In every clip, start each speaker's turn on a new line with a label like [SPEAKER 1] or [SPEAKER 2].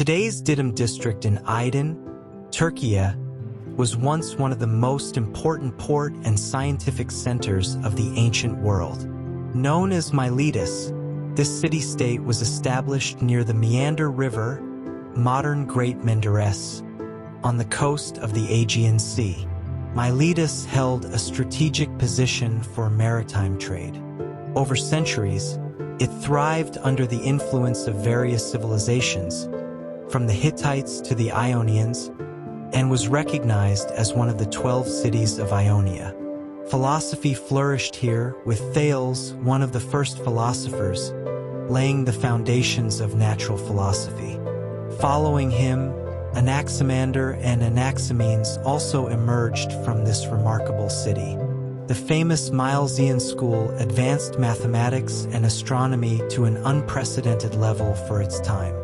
[SPEAKER 1] Today's Didim district in Aydın, Turkey, was once one of the most important port and scientific centers of the ancient world. Known as Miletus, this city-state was established near the Meander River, modern Great Menderes, on the coast of the Aegean Sea. Miletus held a strategic position for maritime trade. Over centuries, it thrived under the influence of various civilizations, from the Hittites to the Ionians, and was recognized as one of the 12 cities of Ionia. Philosophy flourished here, with Thales, one of the first philosophers, laying the foundations of natural philosophy. Following him, Anaximander and Anaximenes also emerged from this remarkable city. The famous Milesian school advanced mathematics and astronomy to an unprecedented level for its time.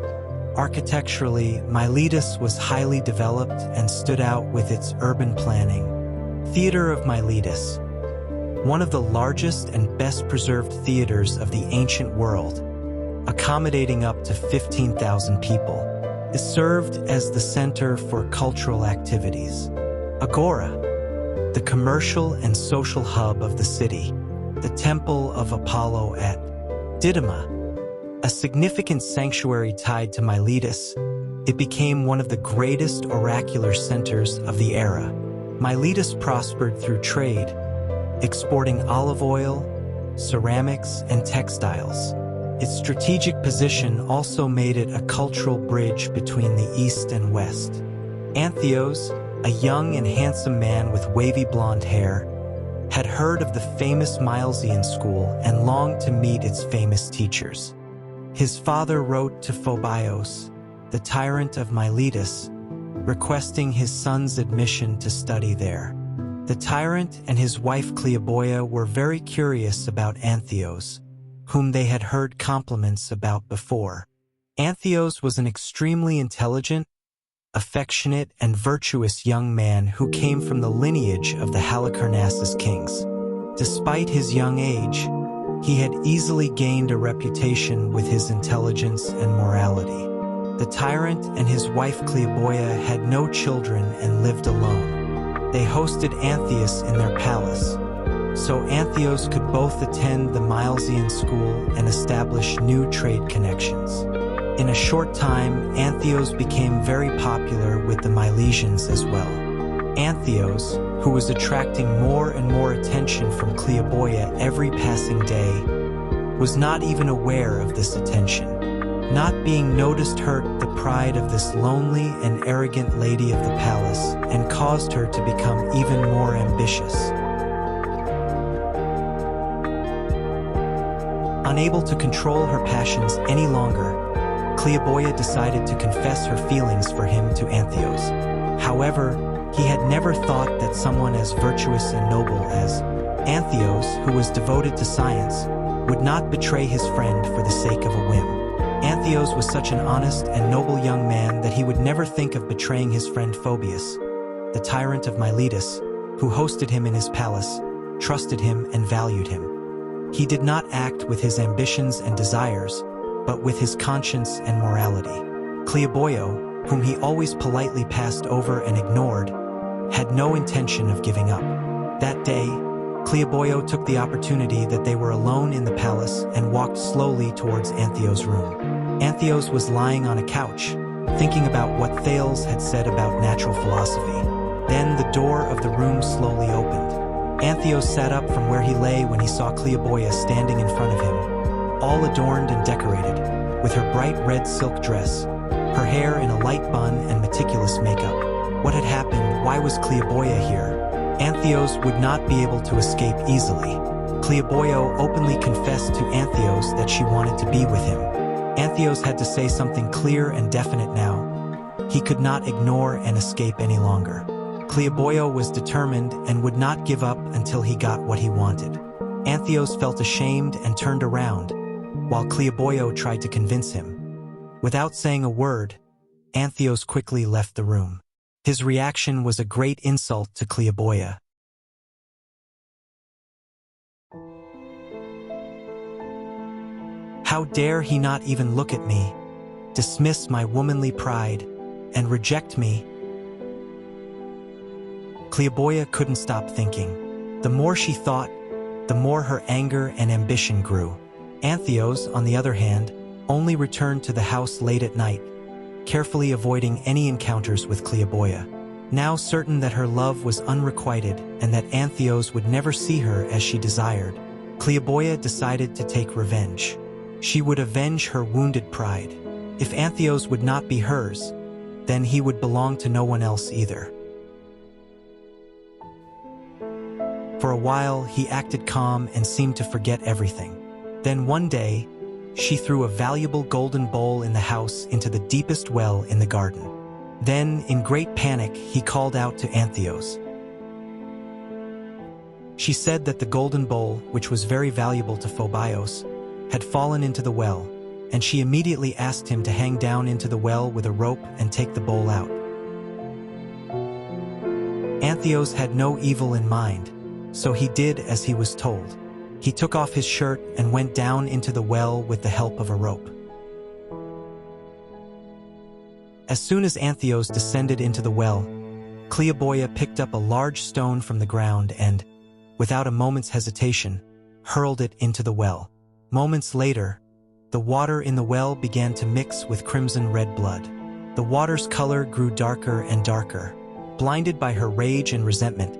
[SPEAKER 1] Architecturally, Miletus was highly developed and stood out with its urban planning. Theater of Miletus, one of the largest and best-preserved theaters of the ancient world, accommodating up to 15,000 people, is served as the center for cultural activities. Agora, the commercial and social hub of the city, the Temple of Apollo at Didyma, a significant sanctuary tied to Miletus, it became one of the greatest oracular centers of the era. Miletus prospered through trade, exporting olive oil, ceramics, and textiles. Its strategic position also made it a cultural bridge between the East and West. Antheos, a young and handsome man with wavy blonde hair, had heard of the famous Milesian school and longed to meet its famous teachers. His father wrote to Phobios, the tyrant of Miletus, requesting his son's admission to study there. The tyrant and his wife Cleoboia were very curious about Antheos, whom they had heard compliments about before. Antheos was an extremely intelligent, affectionate, and virtuous young man who came from the lineage of the Halicarnassus kings. Despite his young age, he had easily gained a reputation with his intelligence and morality. The tyrant and his wife Cleoboia had no children and lived alone. They hosted Antheos in their palace, so Antheos could both attend the Milesian school and establish new trade connections. In a short time, Antheos became very popular with the Milesians as well. Antheos, who was attracting more and more attention from Cleoboia every passing day, was not even aware of this attention. Not being noticed hurt the pride of this lonely and arrogant lady of the palace and caused her to become even more ambitious. Unable to control her passions any longer, Cleoboia decided to confess her feelings for him to Antheos. However, he had never thought that someone as virtuous and noble as Antheos, who was devoted to science, would not betray his friend for the sake of a whim. Antheos was such an honest and noble young man that he would never think of betraying his friend Phobius, the tyrant of Miletus, who hosted him in his palace, trusted him, and valued him. He did not act with his ambitions and desires, but with his conscience and morality. Cleoboia, whom he always politely passed over and ignored, had no intention of giving up. That day, Cleoboia took the opportunity that they were alone in the palace and walked slowly towards Antheos' room. Antheos was lying on a couch, thinking about what Thales had said about natural philosophy. Then the door of the room slowly opened. Antheos sat up from where he lay when he saw Cleoboia standing in front of him, all adorned and decorated, with her bright red silk dress, her hair in a light bun and meticulous makeup. What had happened? Why was Cleoboia here? Antheos would not be able to escape easily. Cleoboia openly confessed to Antheos that she wanted to be with him. Antheos had to say something clear and definite now. He could not ignore and escape any longer. Cleoboia was determined and would not give up until he got what he wanted. Antheos felt ashamed and turned around, while Cleoboia tried to convince him. Without saying a word, Antheos quickly left the room. His reaction was a great insult to Cleoboia. How dare he not even look at me? dismiss my womanly pride, and reject me? Cleoboia couldn't stop thinking. The more she thought, the more her anger and ambition grew. Antheos, on the other hand, only returned to the house late at night, carefully avoiding any encounters with Cleoboia. Now certain that her love was unrequited and that Antheos would never see her as she desired, Cleoboia decided to take revenge. She would avenge her wounded pride. If Antheos would not be hers, then he would belong to no one else either. For a while, he acted calm and seemed to forget everything. Then one day, she threw a valuable golden bowl in the house into the deepest well in the garden. Then, in great panic, he called out to Antheos. She said that the golden bowl, which was very valuable to Phobios, had fallen into the well, and she immediately asked him to hang down into the well with a rope and take the bowl out. Antheos had no evil in mind, so he did as he was told. He took off his shirt and went down into the well with the help of a rope. As soon as Antheos descended into the well, Cleoboia picked up a large stone from the ground and, without a moment's hesitation, hurled it into the well. Moments later, the water in the well began to mix with crimson red blood. The water's color grew darker and darker. Blinded by her rage and resentment,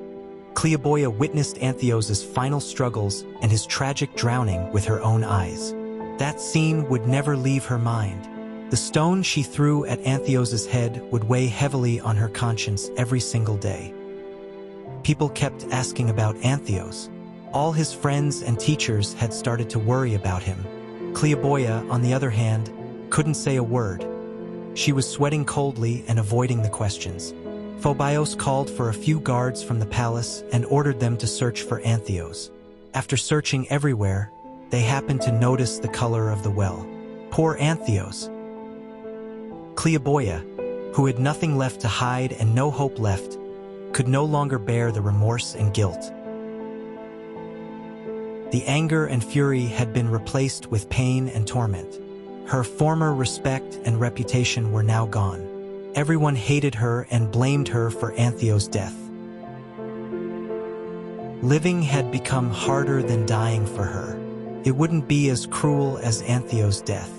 [SPEAKER 1] Cleoboia witnessed Antheos's final struggles and his tragic drowning with her own eyes. That scene would never leave her mind. The stone she threw at Antheos's head would weigh heavily on her conscience every single day. People kept asking about Antheos. All his friends and teachers had started to worry about him. Cleoboia, on the other hand, couldn't say a word. She was sweating coldly and avoiding the questions. Phobios called for a few guards from the palace and ordered them to search for Antheos. After searching everywhere, they happened to notice the color of the well. Poor Antheos! Cleoboia, who had nothing left to hide and no hope left, could no longer bear the remorse and guilt. The anger and fury had been replaced with pain and torment. Her former respect and reputation were now gone. Everyone hated her and blamed her for Antheos' death. Living had become harder than dying for her. It wouldn't be as cruel as Antheos' death.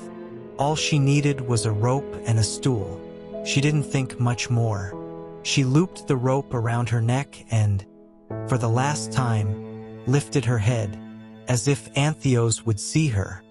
[SPEAKER 1] All she needed was a rope and a stool. She didn't think much more. She looped the rope around her neck and, for the last time, lifted her head, as if Antheos would see her.